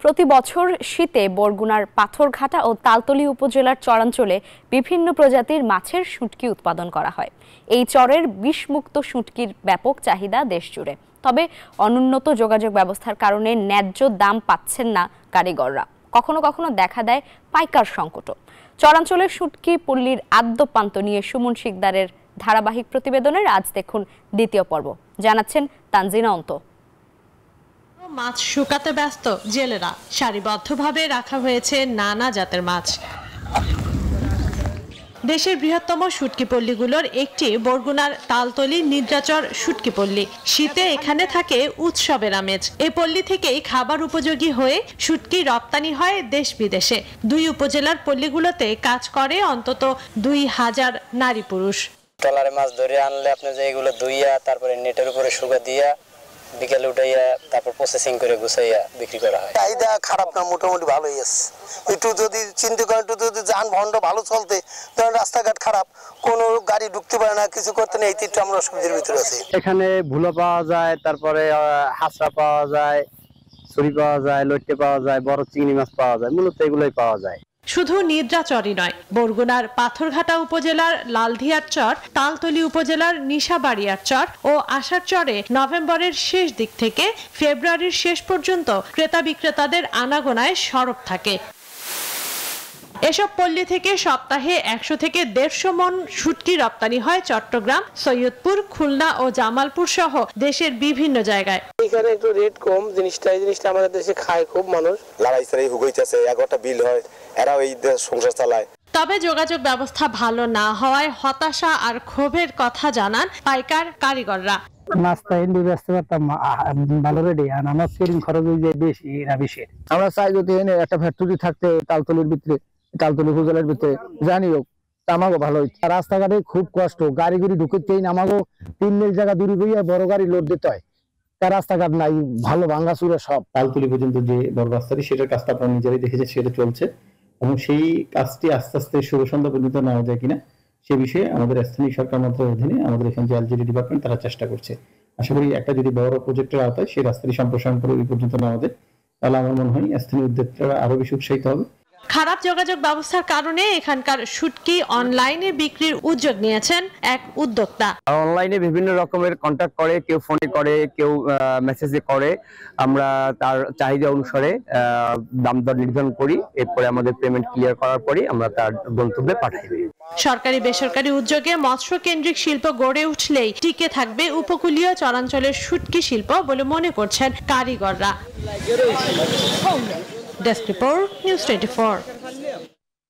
প্রতি বছর শীতে বরগুনার পাথরঘাটা ও তালতলী উপজেলার চরাঞ্চলে বিভিন্ন প্রজাতির মাছের শুঁটকি উৎপাদন করা হয়। এই চরের বিষমুক্ত শুঁটকির ব্যাপক চাহিদা দেশজুড়ে। তবে অনুন্নত যোগাযোগ ব্যবস্থার কারণে ন্যায্য দাম পাচ্ছেন না কারিগররা। কখনো কখনো দেখা দেয় পাইকার সংকটও। চরাঞ্চলের শুঁটকি পল্লীর আদ্যপান্ত নিয়ে সুমন শিকদারের ধারাবাহিক প্রতিবেদনের আজ দেখুন দ্বিতীয় পর্ব। জানাচ্ছেন তানজিনা অন্ত। মাছ শুকাতে ব্যস্ত জেলেরা, সারিবদ্ধভাবে রাখা হয়েছে নানা জাতের মাছ। দেশের বৃহত্তম শুটকি পল্লীগুলোর একটি বরগুনার তালতলী নিদ্রাচর শুটকি পল্লী। শীতে এখানে থাকে উৎসবের আমেজ। এই পল্লী থেকেই খাবার উপযোগী হয়ে শুটকি রপ্তানি হয় দেশ বিদেশে। দুই উপজেলার পল্লীগুলোতে কাজ করে অন্তত 2000 নারী পুরুষ। ট্রলারে মাছ ধরে আনলে আপনি যে এগুলো ধুইয়া তারপরে নেটের উপরে শুকা দিয়া বিকেলে উঠাইয়া তারপর প্রসেসিং করে গুছাইয়া বিক্রি করা হয়। চাহিদা খারাপ না, মোটামুটি ভালোই আছে। একটু যদি চিন্তা করেন, একটু যদি যানবাহনটা ভালো চলতে, ধরেন রাস্তাঘাট খারাপ, কোনো গাড়ি ঢুকতে পারে না, কিছু করতে নেই, একটু আমরা অসুবিধার ভিতরে আছি। এখানে ভুলো পাওয়া যায়, তারপরে হাঁসা পাওয়া যায়, ছুরি পাওয়া যায়, লইট্টে পাওয়া যায়, বড় চিংড়ি মাছ পাওয়া যায়, মূলত এগুলোই পাওয়া যায়। শুধু নিদ্রাচরই নয়, বরগুনার পাথরঘাটা উপজেলার লালধিয়ার চর, তালতলী উপজেলার নিশাবাড়িয়ার চর ও আশার চরে নভেম্বরের শেষ দিক থেকে ফেব্রুয়ারির শেষ পর্যন্ত ক্রেতা বিক্রেতাদের আনাগোনায় সরব থাকে। এসব পল্লী থেকে সপ্তাহে 100 থেকে 150 মন শুটকি রপ্তানি হয় চট্টগ্রাম, সৈয়দপুর, খুলনা ও জামালপুর সহ দেশের বিভিন্ন জায়গায়। এখানে একটু রেট কম, জিনিসটা আমাদের দেশে খায় খুব মানুষ। লাগাইছে হুগইতেছে, 11টা বিল হয়, এরাও এই সংসার চালায়। তবে যোগাযোগ ব্যবস্থা ভালো না হওয়ায় হতাশা আর ক্ষোভের কথা জানান পাইকার কারিগররা। নাস্তা হিন্দু ব্যস্ত পারতাম ভালো রেডি, আর আমার সেলিং খরচ বেশি। আমরা চাই যদি একটা ফ্যাক্টরি থাকতে তালতলির ভিতরে, তালতলী উপজেলার ভিতরে, জানি হোক আমাকে ভালো হইতো। রাস্তাঘাটে খুব কষ্ট, গাড়ি গুড়ি ঢুকতেই আমাকে 3 মিল জায়গা দূরে গিয়ে বড় গাড়ি লোড দিতে হয়। তার রাস্তাঘাট নাই, ভালো ভাঙ্গাচুরা সব। তালতলী পর্যন্ত যে বড় রাস্তাটি, সেটার কাজটা আপনারা নিজেরাই দেখেছেন, সেটা চলছে এবং সেই কাজটি আস্তে আস্তে শুভ সন্ধ্যা পর্যন্ত নেওয়া যায় কিনা সে বিষয়ে আমাদের স্থানীয় সরকার মন্ত্রণালয়ের অধীনে আমাদের এখানে যে এলজিডি ডিপার্টমেন্ট, তারা চেষ্টা করছে। আশা করি একটা যদি বড় প্রজেক্টের আওতায় সেই রাস্তাটি সম্প্রসারণ করে ওই পর্যন্ত নেওয়া যায়, তাহলে আমার মনে হয় স্থানীয় উদ্যোক্তারা আরো বেশি উৎসাহিত হবে। খারাপ যোগাযোগ ব্যবস্থার কারণে এখানকার শুটকি অনলাইনে বিক্রির উদ্যোগ নিয়েছেন এক উদ্যোক্তা। অনলাইনে বিভিন্ন রকমের কন্ট্যাক্ট করে, কেউ ফোনে করে, কেউ মেসেজে করে। আমরা তার চাহিদা অনুসারে দাম দর নির্ধারণ করি, এরপরে আমাদের পেমেন্ট ক্লিয়ার করার পরে আমরা তার গন্তব্যে পাঠাই দিই। সরকারি বেসরকারি উদ্যোগে মৎস্য কেন্দ্রিক শিল্প গড়ে উঠলেই টিকে থাকবে উপকূলীয় চরাঞ্চলের শুটকি শিল্প বলে মনে করছেন কারিগররা। Desk report, news 24।